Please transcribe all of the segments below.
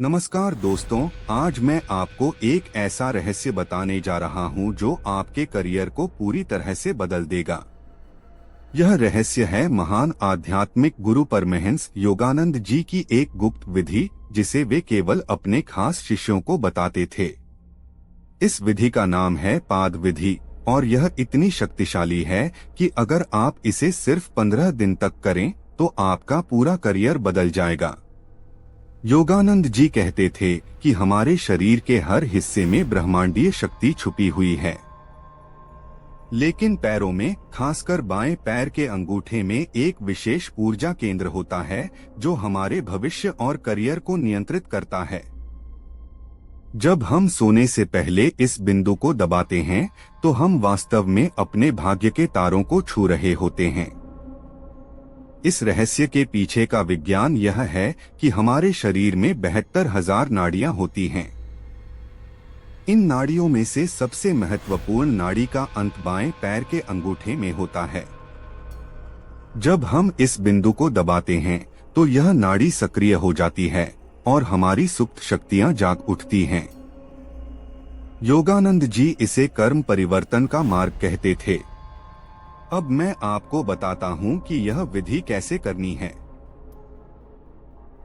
नमस्कार दोस्तों, आज मैं आपको एक ऐसा रहस्य बताने जा रहा हूं जो आपके करियर को पूरी तरह से बदल देगा। यह रहस्य है महान आध्यात्मिक गुरु परमहंस योगानंद जी की एक गुप्त विधि जिसे वे केवल अपने खास शिष्यों को बताते थे। इस विधि का नाम है पाद विधि और यह इतनी शक्तिशाली है कि अगर आप इसे सिर्फ 15 दिन तक करें तो आपका पूरा करियर बदल जाएगा। योगानंद जी कहते थे कि हमारे शरीर के हर हिस्से में ब्रह्मांडीय शक्ति छुपी हुई है, लेकिन पैरों में, खासकर बाएं पैर के अंगूठे में एक विशेष ऊर्जा केंद्र होता है जो हमारे भविष्य और करियर को नियंत्रित करता है। जब हम सोने से पहले इस बिंदु को दबाते हैं तो हम वास्तव में अपने भाग्य के तारों को छू रहे होते हैं। इस रहस्य के पीछे का विज्ञान यह है कि हमारे शरीर में 72,000 नाड़ियां होती हैं। इन नाड़ियों में से सबसे महत्वपूर्ण नाड़ी का अंत बाएं पैर के अंगूठे में होता है। जब हम इस बिंदु को दबाते हैं तो यह नाड़ी सक्रिय हो जाती है और हमारी सुप्त शक्तियां जाग उठती हैं। योगानंद जी इसे कर्म परिवर्तन का मार्ग कहते थे। अब मैं आपको बताता हूं कि यह विधि कैसे करनी है।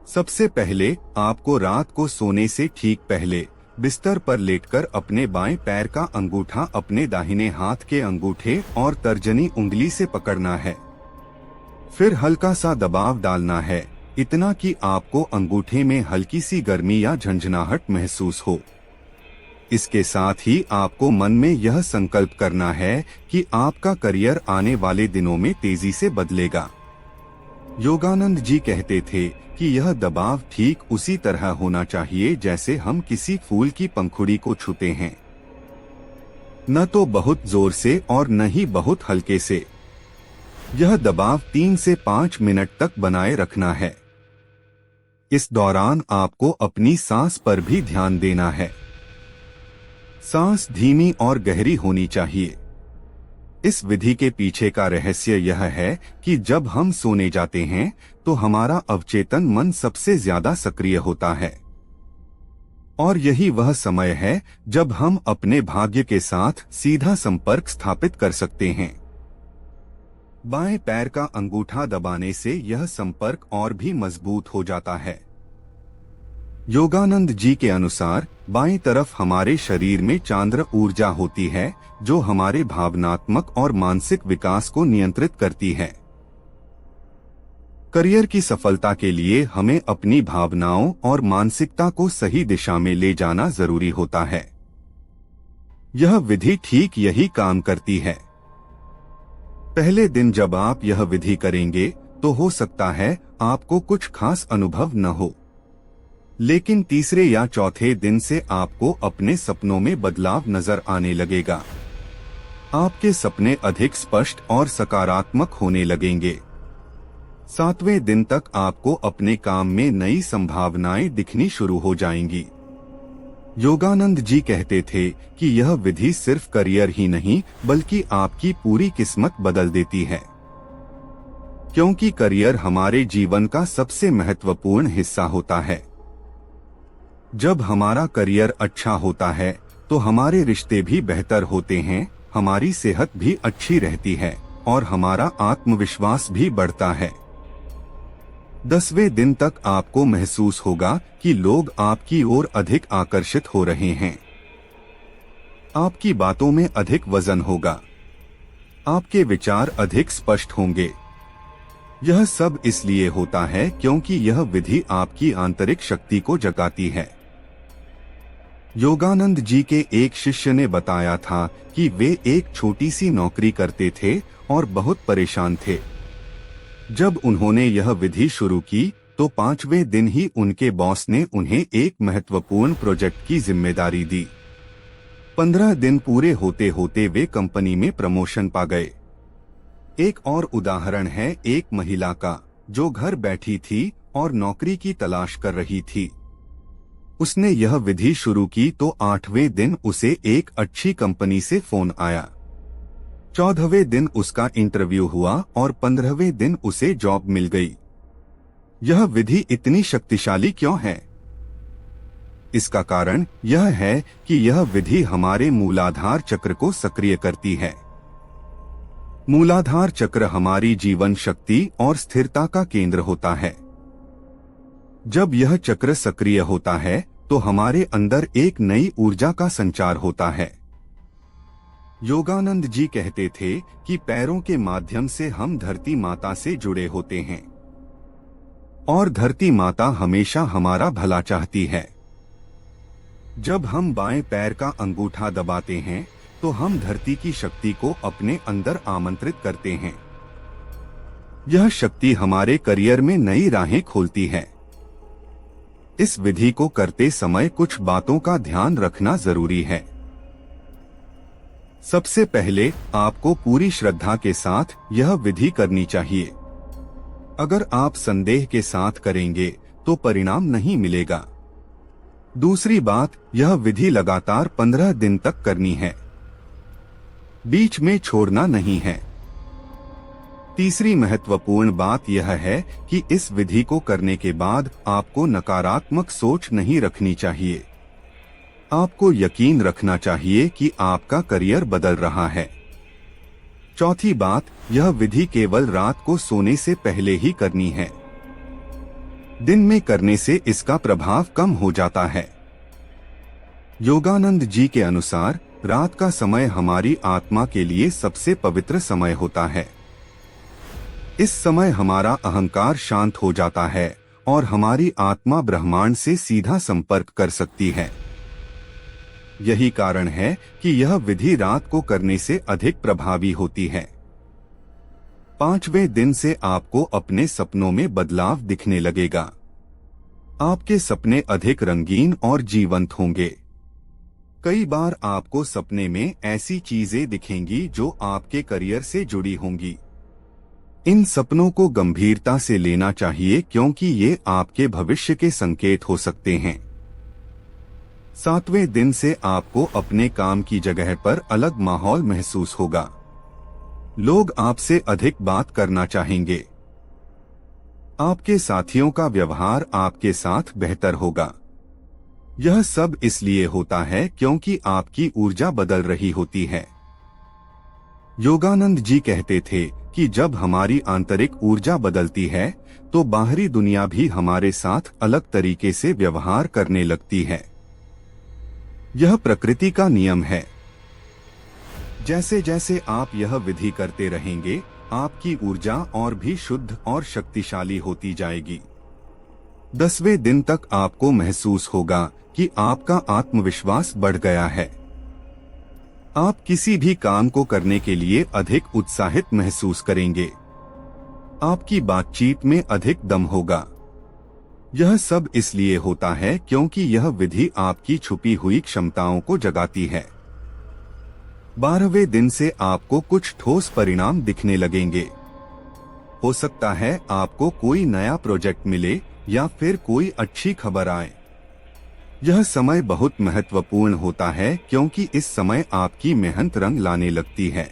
सबसे पहले आपको रात को सोने से ठीक पहले बिस्तर पर लेटकर अपने बाएं पैर का अंगूठा अपने दाहिने हाथ के अंगूठे और तर्जनी उंगली से पकड़ना है। फिर हल्का सा दबाव डालना है, इतना कि आपको अंगूठे में हल्की सी गर्मी या झंझनाहट महसूस हो। इसके साथ ही आपको मन में यह संकल्प करना है कि आपका करियर आने वाले दिनों में तेजी से बदलेगा। योगानंद जी कहते थे कि यह दबाव ठीक उसी तरह होना चाहिए जैसे हम किसी फूल की पंखुड़ी को छूते हैं, न तो बहुत जोर से और न ही बहुत हल्के से। यह दबाव 3 से 5 मिनट तक बनाए रखना है। इस दौरान आपको अपनी सांस पर भी ध्यान देना है। सांस धीमी और गहरी होनी चाहिए। इस विधि के पीछे का रहस्य यह है कि जब हम सोने जाते हैं तो हमारा अवचेतन मन सबसे ज्यादा सक्रिय होता है और यही वह समय है जब हम अपने भाग्य के साथ सीधा संपर्क स्थापित कर सकते हैं। बाएं पैर का अंगूठा दबाने से यह संपर्क और भी मजबूत हो जाता है। योगानंद जी के अनुसार बाईं तरफ हमारे शरीर में चांद्र ऊर्जा होती है जो हमारे भावनात्मक और मानसिक विकास को नियंत्रित करती है। करियर की सफलता के लिए हमें अपनी भावनाओं और मानसिकता को सही दिशा में ले जाना जरूरी होता है। यह विधि ठीक यही काम करती है। पहले दिन जब आप यह विधि करेंगे तो हो सकता है आपको कुछ खास अनुभव न हो, लेकिन तीसरे या चौथे दिन से आपको अपने सपनों में बदलाव नजर आने लगेगा। आपके सपने अधिक स्पष्ट और सकारात्मक होने लगेंगे। 7वें दिन तक आपको अपने काम में नई संभावनाएं दिखनी शुरू हो जाएंगी। योगानंद जी कहते थे कि यह विधि सिर्फ करियर ही नहीं बल्कि आपकी पूरी किस्मत बदल देती है, क्योंकि करियर हमारे जीवन का सबसे महत्वपूर्ण हिस्सा होता है। जब हमारा करियर अच्छा होता है तो हमारे रिश्ते भी बेहतर होते हैं, हमारी सेहत भी अच्छी रहती है और हमारा आत्मविश्वास भी बढ़ता है। 10वें दिन तक आपको महसूस होगा कि लोग आपकी ओर अधिक आकर्षित हो रहे हैं। आपकी बातों में अधिक वजन होगा, आपके विचार अधिक स्पष्ट होंगे। यह सब इसलिए होता है क्योंकि यह विधि आपकी आंतरिक शक्ति को जगाती है। योगानंद जी के एक शिष्य ने बताया था कि वे एक छोटी सी नौकरी करते थे और बहुत परेशान थे। जब उन्होंने यह विधि शुरू की तो 5वें दिन ही उनके बॉस ने उन्हें एक महत्वपूर्ण प्रोजेक्ट की जिम्मेदारी दी। 15 दिन पूरे होते होते वे कंपनी में प्रमोशन पा गए। एक और उदाहरण है एक महिला का जो घर बैठी थी और नौकरी की तलाश कर रही थी। उसने यह विधि शुरू की तो 8वें दिन उसे एक अच्छी कंपनी से फोन आया। 14वें दिन उसका इंटरव्यू हुआ और 15वें दिन उसे जॉब मिल गई। यह विधि इतनी शक्तिशाली क्यों है? इसका कारण यह है कि यह विधि हमारे मूलाधार चक्र को सक्रिय करती है। मूलाधार चक्र हमारी जीवन शक्ति और स्थिरता का केंद्र होता है। जब यह चक्र सक्रिय होता है तो हमारे अंदर एक नई ऊर्जा का संचार होता है। योगानंद जी कहते थे कि पैरों के माध्यम से हम धरती माता से जुड़े होते हैं और धरती माता हमेशा हमारा भला चाहती है। जब हम बाएं पैर का अंगूठा दबाते हैं तो हम धरती की शक्ति को अपने अंदर आमंत्रित करते हैं। यह शक्ति हमारे करियर में नई राहें खोलती है। इस विधि को करते समय कुछ बातों का ध्यान रखना जरूरी है। सबसे पहले आपको पूरी श्रद्धा के साथ यह विधि करनी चाहिए। अगर आप संदेह के साथ करेंगे तो परिणाम नहीं मिलेगा। दूसरी बात, यह विधि लगातार 15 दिन तक करनी है, बीच में छोड़ना नहीं है। तीसरी महत्वपूर्ण बात यह है कि इस विधि को करने के बाद आपको नकारात्मक सोच नहीं रखनी चाहिए। आपको यकीन रखना चाहिए कि आपका करियर बदल रहा है। चौथी बात, यह विधि केवल रात को सोने से पहले ही करनी है। दिन में करने से इसका प्रभाव कम हो जाता है। योगानंद जी के अनुसार रात का समय हमारी आत्मा के लिए सबसे पवित्र समय होता है। इस समय हमारा अहंकार शांत हो जाता है और हमारी आत्मा ब्रह्मांड से सीधा संपर्क कर सकती है। यही कारण है कि यह विधि रात को करने से अधिक प्रभावी होती है। 5वें दिन से आपको अपने सपनों में बदलाव दिखने लगेगा। आपके सपने अधिक रंगीन और जीवंत होंगे। कई बार आपको सपने में ऐसी चीजें दिखेंगी जो आपके करियर से जुड़ी होंगी। इन सपनों को गंभीरता से लेना चाहिए क्योंकि ये आपके भविष्य के संकेत हो सकते हैं। 7वें दिन से आपको अपने काम की जगह पर अलग माहौल महसूस होगा। लोग आपसे अधिक बात करना चाहेंगे। आपके साथियों का व्यवहार आपके साथ बेहतर होगा। यह सब इसलिए होता है क्योंकि आपकी ऊर्जा बदल रही होती है। योगानंद जी कहते थे कि जब हमारी आंतरिक ऊर्जा बदलती है तो बाहरी दुनिया भी हमारे साथ अलग तरीके से व्यवहार करने लगती है। यह प्रकृति का नियम है। जैसे जैसे आप यह विधि करते रहेंगे, आपकी ऊर्जा और भी शुद्ध और शक्तिशाली होती जाएगी। 10वें दिन तक आपको महसूस होगा कि आपका आत्मविश्वास बढ़ गया है। आप किसी भी काम को करने के लिए अधिक उत्साहित महसूस करेंगे। आपकी बातचीत में अधिक दम होगा। यह सब इसलिए होता है क्योंकि यह विधि आपकी छुपी हुई क्षमताओं को जगाती है। 12वें दिन से आपको कुछ ठोस परिणाम दिखने लगेंगे। हो सकता है आपको कोई नया प्रोजेक्ट मिले या फिर कोई अच्छी खबर आए। यह समय बहुत महत्वपूर्ण होता है क्योंकि इस समय आपकी मेहनत रंग लाने लगती है।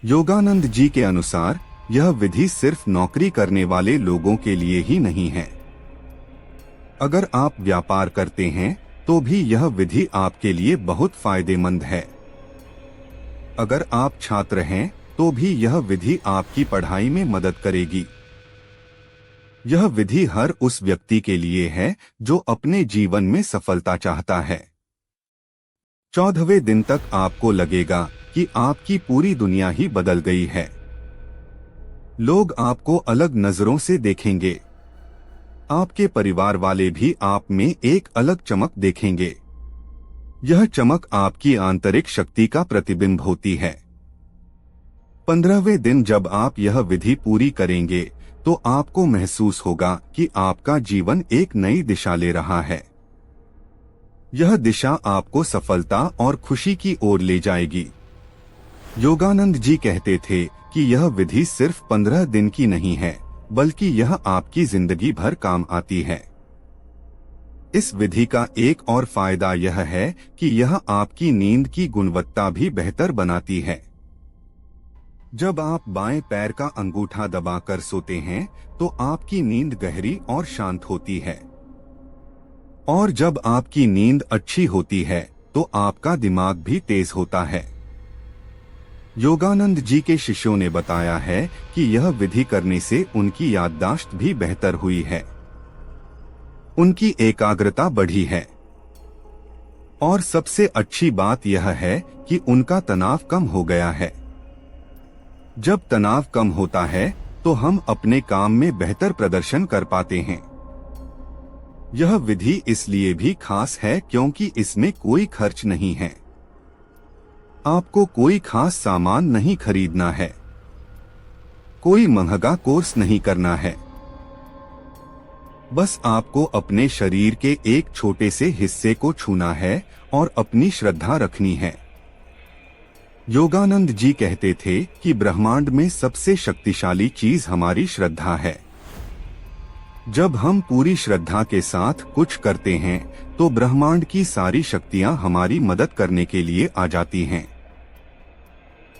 योगानंद जी के अनुसार यह विधि सिर्फ नौकरी करने वाले लोगों के लिए ही नहीं है। अगर आप व्यापार करते हैं तो भी यह विधि आपके लिए बहुत फायदेमंद है। अगर आप छात्र हैं तो भी यह विधि आपकी पढ़ाई में मदद करेगी। यह विधि हर उस व्यक्ति के लिए है जो अपने जीवन में सफलता चाहता है। 14वें दिन तक आपको लगेगा कि आपकी पूरी दुनिया ही बदल गई है। लोग आपको अलग नजरों से देखेंगे। आपके परिवार वाले भी आप में एक अलग चमक देखेंगे। यह चमक आपकी आंतरिक शक्ति का प्रतिबिंब होती है। 15वें दिन जब आप यह विधि पूरी करेंगे तो आपको महसूस होगा कि आपका जीवन एक नई दिशा ले रहा है। यह दिशा आपको सफलता और खुशी की ओर ले जाएगी। योगानंद जी कहते थे कि यह विधि सिर्फ 15 दिन की नहीं है, बल्कि यह आपकी जिंदगी भर काम आती है। इस विधि का एक और फायदा यह है कि यह आपकी नींद की गुणवत्ता भी बेहतर बनाती है। जब आप बाएं पैर का अंगूठा दबाकर सोते हैं तो आपकी नींद गहरी और शांत होती है और जब आपकी नींद अच्छी होती है तो आपका दिमाग भी तेज होता है। योगानंद जी के शिष्यों ने बताया है कि यह विधि करने से उनकी याददाश्त भी बेहतर हुई है, उनकी एकाग्रता बढ़ी है और सबसे अच्छी बात यह है कि उनका तनाव कम हो गया है। जब तनाव कम होता है तो हम अपने काम में बेहतर प्रदर्शन कर पाते हैं। यह विधि इसलिए भी खास है क्योंकि इसमें कोई खर्च नहीं है, आपको कोई खास सामान नहीं खरीदना है, कोई महंगा कोर्स नहीं करना है। बस आपको अपने शरीर के एक छोटे से हिस्से को छूना है और अपनी श्रद्धा रखनी है। योगानंद जी कहते थे कि ब्रह्मांड में सबसे शक्तिशाली चीज हमारी श्रद्धा है। जब हम पूरी श्रद्धा के साथ कुछ करते हैं तो ब्रह्मांड की सारी शक्तियां हमारी मदद करने के लिए आ जाती हैं।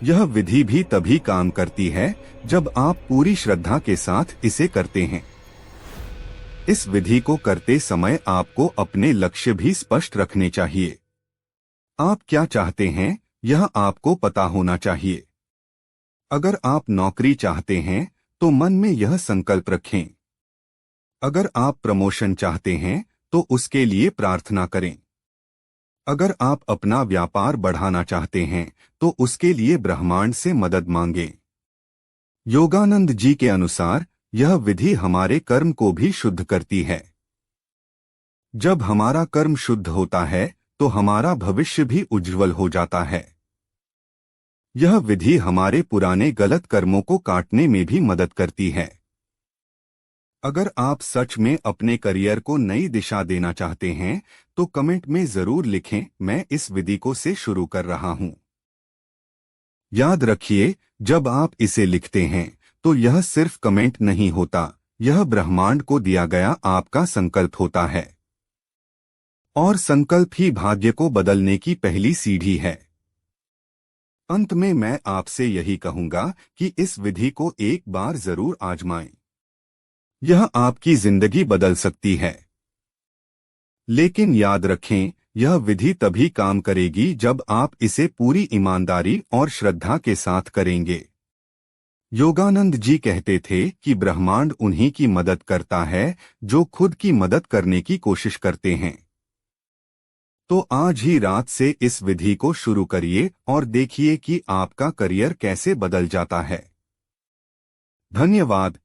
यह विधि भी तभी काम करती है जब आप पूरी श्रद्धा के साथ इसे करते हैं। इस विधि को करते समय आपको अपने लक्ष्य भी स्पष्ट रखने चाहिए। आप क्या चाहते हैं यह आपको पता होना चाहिए। अगर आप नौकरी चाहते हैं तो मन में यह संकल्प रखें। अगर आप प्रमोशन चाहते हैं तो उसके लिए प्रार्थना करें। अगर आप अपना व्यापार बढ़ाना चाहते हैं तो उसके लिए ब्रह्मांड से मदद मांगें। योगानंद जी के अनुसार यह विधि हमारे कर्म को भी शुद्ध करती है। जब हमारा कर्म शुद्ध होता है तो हमारा भविष्य भी उज्जवल हो जाता है। यह विधि हमारे पुराने गलत कर्मों को काटने में भी मदद करती है। अगर आप सच में अपने करियर को नई दिशा देना चाहते हैं तो कमेंट में जरूर लिखें, मैं इस विधि को से शुरू कर रहा हूं। याद रखिए, जब आप इसे लिखते हैं तो यह सिर्फ कमेंट नहीं होता, यह ब्रह्मांड को दिया गया आपका संकल्प होता है। और संकल्प ही भाग्य को बदलने की पहली सीढ़ी है। अंत में मैं आपसे यही कहूंगा कि इस विधि को एक बार जरूर आजमाएं। यह आपकी जिंदगी बदल सकती है। लेकिन याद रखें, यह विधि तभी काम करेगी जब आप इसे पूरी ईमानदारी और श्रद्धा के साथ करेंगे। योगानंद जी कहते थे कि ब्रह्मांड उन्हीं की मदद करता है जो खुद की मदद करने की कोशिश करते हैं। तो आज ही रात से इस विधि को शुरू करिए और देखिए कि आपका करियर कैसे बदल जाता है। धन्यवाद।